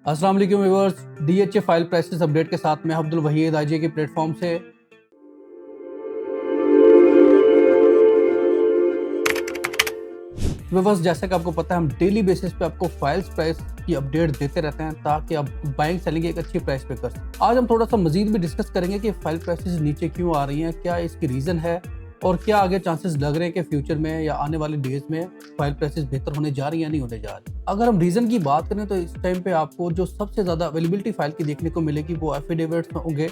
अस्सलाम वालेकुम viewers, DHA file prices update के साथ मैं अब्दुल वहीद आईजे के प्लेटफॉर्म से। व्यूअर्स, जैसा कि आपको पता है, हम डेली बेसिस पे आपको फाइल्स प्राइस की अपडेट देते रहते हैं ताकि आप बाइंग सेलिंग एक अच्छी प्राइस पे कर सकें। आज हम थोड़ा सा मजीद भी डिस्कस करेंगे कि फाइल प्राइसेस नीचे क्यों आ रही हैं, क्या इसकी रीज़न है और क्या आगे चांसेस लग रहे हैं कि फ्यूचर में या आने वाले डेज में फाइल प्राइसेस बेहतर होने जा रही हैं या नहीं होने जा रही। अगर हम रीज़न की बात करें तो इस टाइम पे आपको जो सबसे ज़्यादा अवेलेबिलिटी फाइल की देखने को मिलेगी वो एफिडेविट्स में होंगे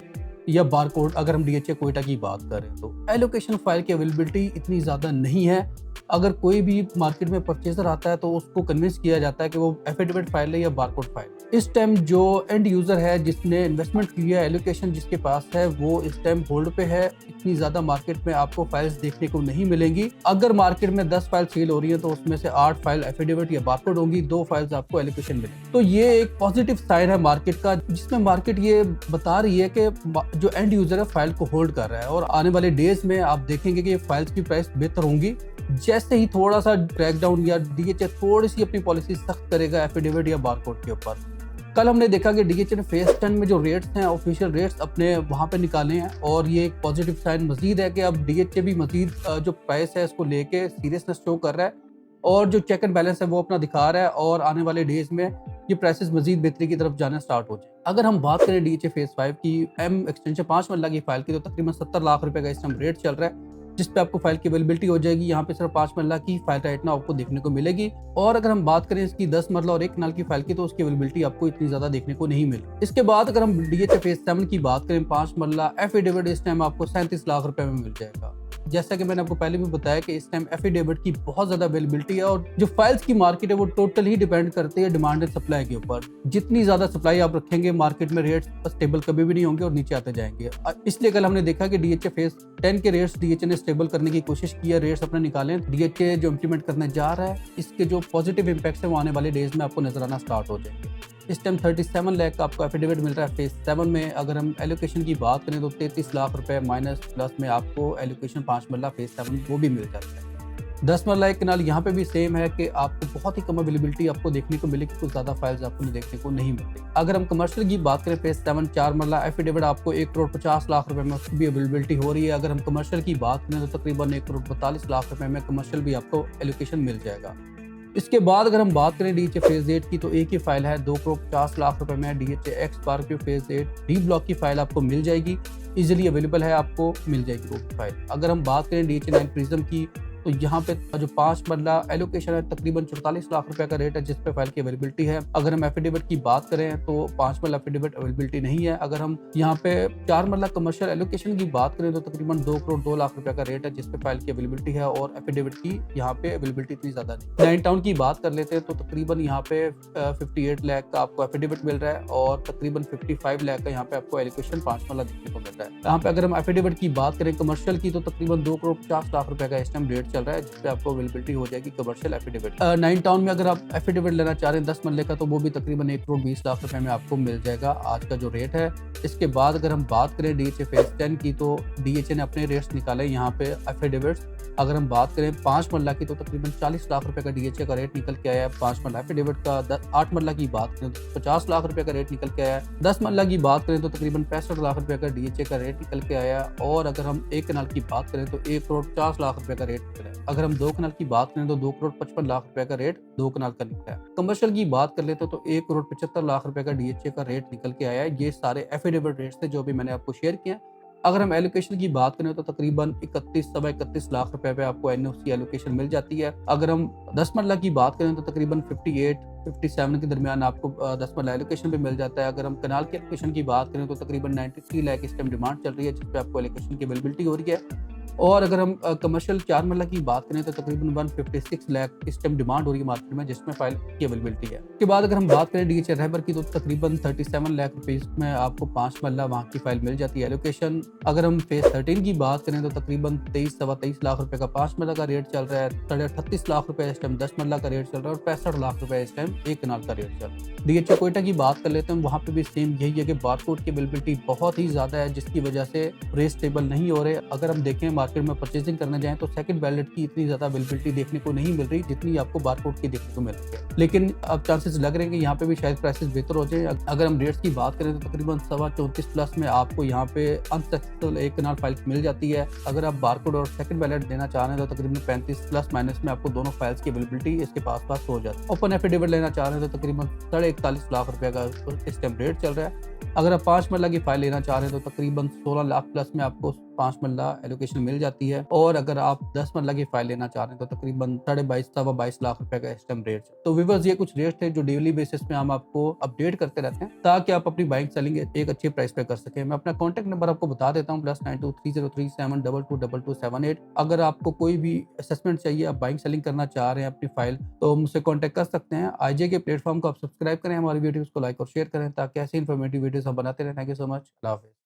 या बारकोड। अगर हम डीएचए कोयटा की बात करें तो एलोकेशन फाइल की अवेलेबिलिटी इतनी ज़्यादा नहीं है। अगर कोई भी मार्केट में परचेजर आता है तो उसको कन्विंस किया जाता है कि वो एफिडेविट फाइल है या बारकोड फाइल। इस टाइम जो एंड यूजर है जिसने इन्वेस्टमेंट किया है, एलोकेशन जिसके पास है, वो इस टाइम होल्ड पे है। इतनी ज्यादा मार्केट में आपको फाइल्स देखने को नहीं मिलेंगी। अगर मार्केट में 10 फाइल सेल हो रही है तो उसमें से 8 फाइल एफिडेविट या बारकोड होंगी, 2 फाइल्स आपको एलोकेशन मिलेंगी। तो ये एक पॉजिटिव साइन है मार्केट का, जिसमें मार्केट ये बता रही है कि जो एंड यूजर है फाइल को होल्ड कर रहा है और आने वाले डेज में आप देखेंगे कि फाइल्स की प्राइस बेहतर होंगी जैसे ही थोड़ा सा क्रैकडाउन या डीएचए थोड़ी सी अपनी पॉलिसी सख्त करेगा एफिडेविट या बारकोड के ऊपर। कल हमने देखा कि डीएचए ने फेज 10 में जो रेट्स हैं, ऑफिशियल रेट्स अपने वहां पे निकाले हैं और ये एक पॉजिटिव साइन मजीद है कि अब डीएचए भी मजीद जो प्राइस है इसको लेके सीरियसनेस शो कर रहा है और जो चेक एंड बैलेंस है वो अपना दिखा रहा है और आने वाले डेज में ये प्राइसेस मजीद बेहतरी की तरफ जाना स्टार्ट हो जाए। अगर हम बात करें डीएचए फेज 5 की एम एक्सटेंशन 5 मरला की फाइल की, तो तकरीबन 70 लाख रुपए का इस टाइम रेट चल रहा है जिस पे आपको फाइल की अवेलेबिलिटी हो जाएगी। यहाँ पे सिर्फ 5 मरला की फाइल राइट नाउ आपको देखने को मिलेगी। और अगर हम बात करें इसकी 10 मरला और 1 कनाल की फाइल की, तो उसकी अवेलेबिलिटी आपको इतनी ज्यादा देखने को नहीं मिली। इसके बाद अगर हम डीएचए फेज 7 की बात करें, 5 मरला एफिडेविट इस टाइम आपको 37 लाख रुपए में मिल जाएगा। जैसा कि मैंने आपको पहले भी बताया कि इस टाइम एफिडेविट की बहुत ज्यादा अवेलेबिलिटी है और जो फाइल्स की मार्केट है वो टोटल ही डिपेंड करती है डिमांड एंड सप्लाई के ऊपर। जितनी ज्यादा सप्लाई आप रखेंगे मार्केट में रेट्स स्टेबल कभी भी नहीं होंगे और नीचे आते जाएंगे। इसलिए कल हमने देखा कि डीएचए फेज 10 के रेट्स डीएचए ने स्टेबल करने की कोशिश की है, रेट्स अपने निकाले। डीएचए जो इंप्लीमेंट करने जा रहा है इसके जो पॉजिटिव इम्पैक्ट है वो आने वाले डेज में आपको नजर आना स्टार्ट हो जाएंगे। इस टाइम 37 लाख का आपको एफिडेविट मिल रहा है फेज 7 में। अगर हम एलोकेशन की बात करें तो 33 लाख रुपए माइनस प्लस में आपको एलोकेशन 5 मरला फेज 7 वो भी मिल जाता है। 10 मरला एक कनाल यहाँ पे भी सेम है कि आपको बहुत ही कम अवेलेबिलिटी आपको देखने को मिलेगी, कुछ ज्यादा फाइल्स आपको देखने को नहीं मिलती। अगर हम कमर्शियल की बात करें फेज 7 4 मरला एफिडेविट आपको 1 करोड़ 50 लाख रुपए में उसकी भी अवेलेबिलिटी हो रही है। अगर हम कमर्शियल की बात करें तो तकरीबन 1 करोड़ 42 लाख रुपए में कमर्शियल भी आपको एलोकेशन मिल जाएगा। इसके बाद अगर हम बात करें डीएचए फेज 8 की, तो एक ही फाइल है 2 करोड़ 50 लाख रुपए में DHA x Scorpio phase 8 D block की फाइल आपको मिल जाएगी, इजीली अवेलेबल है, आपको मिल जाएगी वो फाइल। अगर हम बात करें डीएचए 9 प्रिज्म की, तो यहाँ पे जो 5 मरला एलोकेशन है तकरीबन 44 लाख रुपए का रेट है जिस पे फाइल की अवेलेबिलिटी है। अगर हम एफिडेविट की बात करें तो 5 मरला एफिडेविट अवेलेबिलिटी नहीं है। अगर हम यहाँ पे 4 मरला कमर्शियल एलोकेशन की बात करें तो तकरीबन 2 करोड़ 2 लाख रुपए का रेट है जिस पे फाइल की अवेलेबिलिटी है और एफिडेविट की यहाँ पे अवेलेबिलिटी इतनी ज्यादा नहीं। नाइन टाउन की बात कर लेते हैं तो तकरीबन यहाँ पे 58 लाख का आपको एफिडेविट मिल रहा है और तकरीबन 55 लाख का यहाँ पे आपको एलोकेशन 5 मरला देखने को मिल रहा है। यहाँ पे अगर हम एफिडेविट की बात करें कमर्शियल की, तो तकरीबन 2 करोड़ 50 लाख रुपए का इस टाइम रेट चल रहा है जिसपे आपको अवेलेबिलिटी हो जाएगी कमर्शियल एफिडेविट। नाइन टाउन में अगर आप एफिडेविट लेना चाह रहे हैं 10 मरले का, तो वो भी तकरीबन 1 करोड़ 20 लाख रुपए में आपको मिल जाएगा आज का जो रेट है। इसके बाद अगर हम बात करें डीएचए फेज 10 की, तो डीएचए ने अपने रेट्स निकाले यहाँ पे एफिडेविट्स। अगर हम बात करें 5 मरला की, तो तकरीबन 40 लाख रुपए का डीएचए का रेट निकल के आया है 5 मरला एफिडेविट का। 8 मरला की बात करें तो 50 लाख रुपए का रेट निकल के आया है। 10 मरला की बात करें तो तकरीबन 65 लाख रुपए का डीएचए का रेट निकल के आया है। और अगर हम 1 कनाल की बात करें तो 1 करोड़ 50 लाख रुपए का रेट निकला है। अगर हम 2 कनाल की बात करें तो 2 करोड़ 55 लाख रुपए का रेट 2 कनाल का निकला है। कमर्शियल की बात कर लेते तो 1 करोड़ 75 लाख रुपए का डीएचए का रेट निकल के आया है। ये सारे एफिडेविट रेट्स थे जो भी मैंने आपको शेयर किए। अगर हम एलोकेशन की बात करें तो तकरीबन 31 लाख रुपए पे आपको एनओसी एलोकेशन मिल जाती है। अगर हम 10 मरला की बात करें तो तकरीबन 57 के दरमियान आपको 10 मरला एलोकेशन भी मिल जाता है। अगर हम कनाल के एलोकेशन की बात करें तो तकरीबन 93 लाख इस टाइम डिमांड चल रही है जिसपे आपको एलोकेशन की अवेलेबिलिटी हो रही है। और अगर हम कमर्शियल 4 मरला की बात करें तो तकरीबन 156 लाख इस टाइम डिमांड हो रही है मार्केट में जिसमें फाइल की अवेलेबिलिटी है। उसके बाद अगर हम बात करें डीएचए रहबर की, तो तकरीबन 37 लाख रुपीस में आपको 5 मरला वहाँ की फाइल मिल जाती है एलोकेशन। अगर हम फेज 13 की बात करें तो तकरीबन 23 लाख रुपए का 5 मरला का रेट चल रहा है। 38 लाख रुपए इस टाइम 10 मरला का रेट चल रहा है और 65 लाख रुपए इस टाइम 1 कनाल का रेट चल रहा है। डीएचए कोयटा की बात कर लेते हैं, वहाँ पे भी सेम यही है कि बारकोड की अवेलेबिलिटी बहुत ही ज्यादा है जिसकी वजह से रेट स्टेबल नहीं हो रहे। अगर हम देखें मार्केट में परचेजिंग करने जाएँ तो सेकंड वैलेट की इतनी ज़्यादा अवेलेबिलिटी देखने को नहीं मिल रही जितनी आपको बारकोड की देखने को मिल रही है। लेकिन अब चांसेस लग रहे हैं कि यहाँ पे भी शायद प्राइसेस बेहतर हो जाए। अगर हम रेट्स की बात करें तो तकरीबन 34 प्लस में आपको यहाँ पे अनसक्सेसफुल एक कनाल फाइल मिल जाती है। अगर आप बारकोड और सेकंड वैलेट देना चाह रहे हैं तो तकरीबन 35 प्लस माइनस में आपको दोनों फाइल्स की अवेलेबिलिटी इसके पास हो जाती है। ओपन एफिडेविट लेना चाह रहे हैं तो तकरीबन 41.5 लाख रुपए का इस टाइम रेट चल रहा है। अगर आप 5 मरला की फाइल लेना चाह रहे हैं तो तकरीबन 16 लाख प्लस में आपको 5 मरला एलोकेशन मिल जाती है, और अगर आप 10 मरला की फाइल लेना चाह रहे हैं तो तकरीबन 22.5 लाख रुपए का इस टाइम रेट। तो व्यूअर्स, ये कुछ रेट थे जो डेली बेसिस पे हम आपको अपडेट करते रहते हैं ताकि आप अपनी बाइंग सेलिंग एक अच्छे प्राइस पे कर सकें। मैं अपना कॉन्टैक्ट नंबर आपको बता देता हूँ, +923037222278। अगर आपको कोई भी असेसमेंट चाहिए, आप बाइंग सेलिंग करना चाह रहे हैं अपनी फाइल, तो मुझसे कॉन्टैक्ट कर सकते हैं। आईजे के प्लेटफॉर्म को आप सब्सक्राइब करें, हमारी वीडियोस को लाइक और शेयर करें ताकि ऐसे इन्फॉर्मेटिव वीडियोस हम बनाते रहें। Thank you so much. अल्लाह हाफिज़।